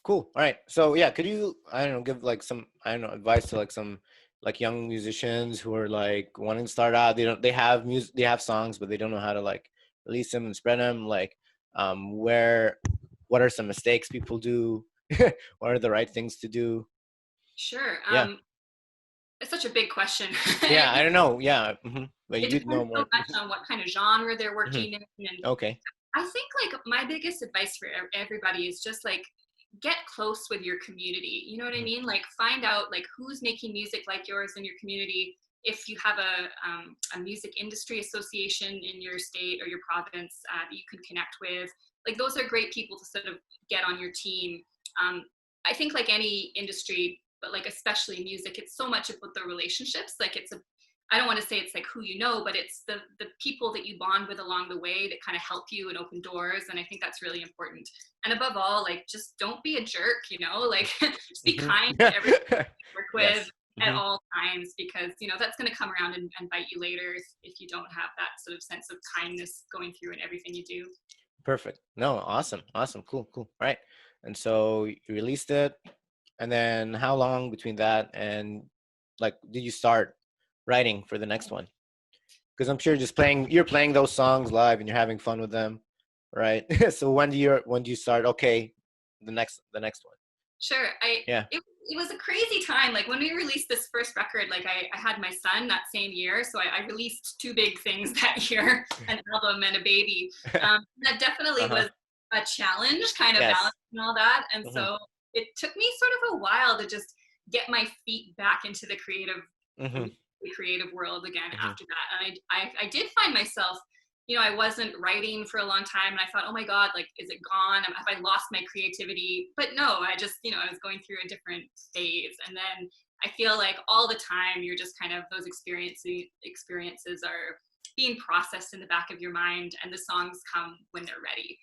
Cool. All right. So yeah, could you, I don't know, give like some, I don't know, advice to like some like young musicians who are like wanting to start out. They have music, they have songs, but they don't know how to like release them and spread them. Like, where, what are some mistakes people do? What are the right things to do? Sure. Yeah. It's such a big question. Yeah. it, I don't know. Yeah. But you it do know depends so more. much on what kind of genre they're Hmm. working in. And Okay. I think like my biggest advice for everybody is just like get close with your community. You know what I Hmm. mean? Like find out like who's making music like yours in your community. If you have a music industry association in your state or your province that you can connect with, like those are great people to sort of get on your team. Um, I think like any industry, but like especially music, it's so much about the relationships. Like it's a, I don't want to say it's like who you know, but it's the people that you bond with along the way that kind of help you and open doors. And I think that's really important. And above all, like just don't be a jerk, you know, like just be Hmm. kind to everyone you work with Yes. at Hmm. all times, because you know that's going to come around and bite you later if you don't have that sort of sense of kindness going through in everything you do. Perfect. No, awesome. Awesome. Cool. Cool. All right. And so you released it. And then how long between that and like did you start writing for the next one? Because I'm sure just playing you're playing those songs live and you're having fun with them, right? So when do you start? Okay, the next one. Sure. Yeah. It was a crazy time. Like when we released this first record, like I had my son that same year. So I released two big things that year, an album and a baby. That definitely Uh-huh. was a challenge, kind of Yes. balancing all that. And Hmm. so it took me sort of a while to just get my feet back into Hmm. the creative world again Hmm. after that. And I did find myself, you know, I wasn't writing for a long time and I thought, oh my God, like, is it gone? Have I lost my creativity? But no, I just, you know, I was going through a different phase. And then I feel like all the time you're just kind of those experiences are being processed in the back of your mind and the songs come when they're ready.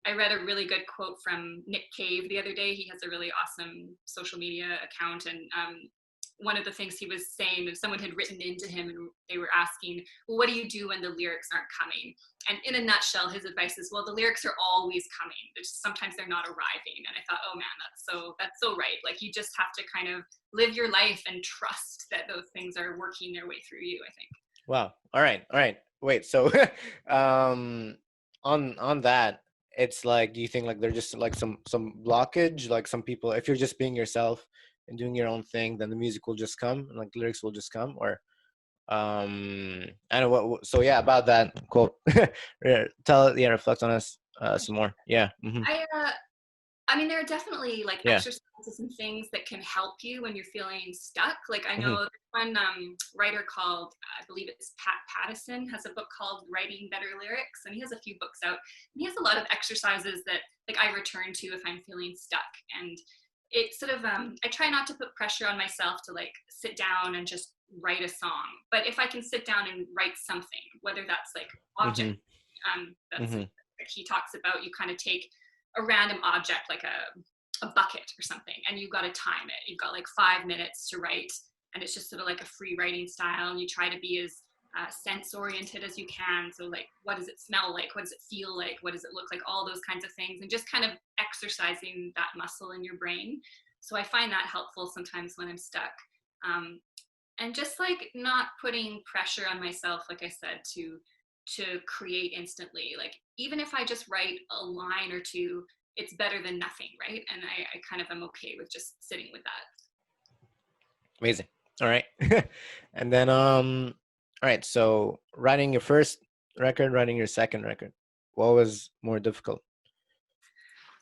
I read a really good quote from Nick Cave the other day. He has a really awesome social media account, and one of the things he was saying is someone had written into him and they were asking, well, what do you do when the lyrics aren't coming? And in a nutshell, his advice is, well, the lyrics are always coming. Sometimes they're not arriving. And I thought, oh man, that's so right. Like you just have to kind of live your life and trust that those things are working their way through you, I think. Wow. All right. All right. Wait. So, um, on that, it's like, do you think like there's just like some blockage? Like some people, if you're just being yourself and doing your own thing, then the music will just come and like lyrics will just come, or I don't know what. So yeah, about that quote. Yeah, yeah, reflect on us some more. Yeah. Hmm. I I mean, there are definitely like Yeah. exercises and things that can help you when you're feeling stuck. Like I know Hmm. there's one writer called, I believe it's Pat Pattison, has a book called Writing Better Lyrics, and he has a few books out. And he has a lot of exercises that like I return to if I'm feeling stuck. And it sort of, I try not to put pressure on myself to like sit down and just write a song. But if I can sit down and write something, whether that's like object, Hmm. that's Hmm. like he talks about, you kind of take a random object like a bucket or something and you've got to time it. You've got like 5 minutes to write and it's just sort of like a free writing style and you try to be as sense oriented as you can. So like what does it smell like, what does it feel like, what does it look like, all those kinds of things, and just kind of exercising that muscle in your brain. So I find that helpful sometimes when I'm stuck. um, and just like not putting pressure on myself, like I said, to create instantly. Like even if I just write a line or two, it's better than nothing, right? And I kind of am okay with just sitting with that. Amazing. All right. And then all right, so writing your first record, writing your second record, what was more difficult?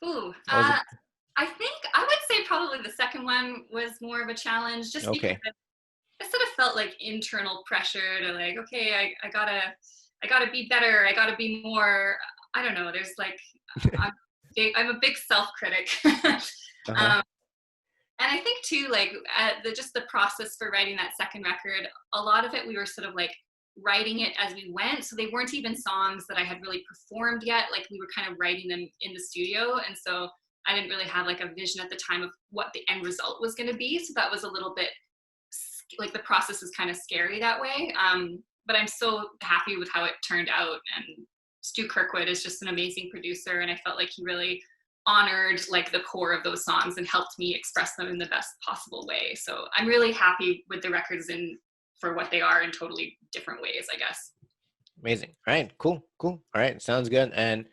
Ooh, What was it? I think I would say probably the second one was more of a challenge, just because Okay. I sort of felt like internal pressure to like, okay, I gotta be better, I gotta be more. I don't know. There's like, I'm a big self critic. Uh-huh. um, and I think too, like just the process for writing that second record, a lot of it we were sort of like writing it as we went. So they weren't even songs that I had really performed yet. Like we were kind of writing them in the studio, and so I didn't really have like a vision at the time of what the end result was going to be. So that was a little bit like the process is kind of scary that way. But I'm so happy with how it turned out. And Stu Kirkwood is just an amazing producer, and I felt like he really honored like the core of those songs and helped me express them in the best possible way. So I'm really happy with the records and for what they are in totally different ways, I guess. Amazing. All right, cool. All right, sounds good. And